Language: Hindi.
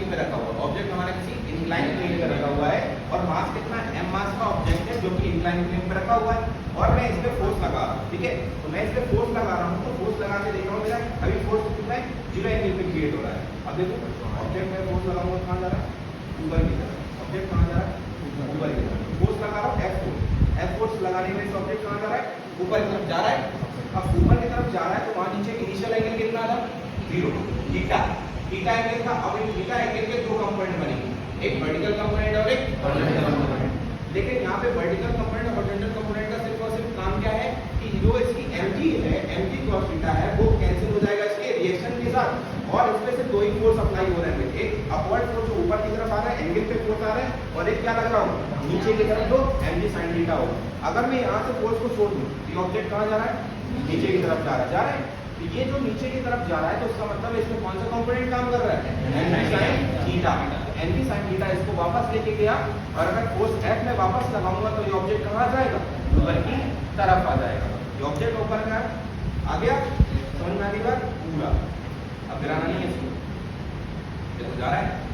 प्लेन पे रखा हुआ है, ऑब्जेक्ट हमारा किसी इंक्लाइन प्लेन पे रखा हुआ है और मास कितना m मास का ऑब्जेक्ट है जो कि इंक्लाइन प्लेन पे रखा हुआ है और मैं इस पे फोर्स लगा रहा हूं, ठीक है। तो मैं इस पे फोर्स लगा रहा हूं, तो फोर्स लगा के देख रहा हूं मेरा अभी फोर्स कितना है, 0 एंगल पे क्रिएट हो रहा है। अब देखो ऑब्जेक्ट में फोर्स लगाऊंगा कहां जा रहा है, ऊपर की तरफ, ऑब्जेक्ट कहां जा रहा है, ऊपर की तरफ। फोर्स लगा रहा हूं F फोर्स लगाने में इस ऑब्जेक्ट कहां जा रहा है, ऊपर की तरफ जा रहा है। अब ऊपर की तरफ जा रहा है तो वहां नीचे इनिशियल एंगल कितना था, 0 थीटा, थीटा एंगल था। अब इन थीटा एंगल के दो कंपोनेंट बनेंगे, एक वर्टिकल कंपोनेंट और एक हॉरिजॉन्टल कंपोनेंट। लेकिन यहाँ पे वर्टिकल कंपोनेंट और हॉरिजॉन्टल कंपोनेंट का सिर्फ और सिर्फ काम क्या है कि जो इसकी mg है, mg cos थीटा है, वो कैंसिल हो जाएगा इसके रिएक्शन के साथ और इसमें से दो ही फोर्स अप्लाई हो रहे हैं, एक अपवर्ड फोर्स जो ऊपर की तरफ आ रहा है, एंगल पे फोर्स आ रहा है, और एक क्या लग रहा हूँ नीचे की तरफ जो mg sin थीटा होगा। अगर मैं यहाँ से फोर्स को छोड़ दूं, ये ऑब्जेक्ट कहाँ जा रहा है, नीचे की तरफ जा रहा है। तो ये जो नीचे की तरफ जा रहा है तो उसका मतलब इसमें कौन सा कंपोनेंट काम कर रहा है, mg sin theta. mg sin theta इसको वापस लेके गया और अगर फोर्स F में वापस लगाऊंगा तो ये ऑब्जेक्ट कहाँ जाएगा, ऊपर की तरफ आ जाएगा। ये ऑब्जेक्ट ऊपर का आ गया, समझ में आ गई बात पूरा। अब गिराना नहीं है इसको, देखो जा रहा है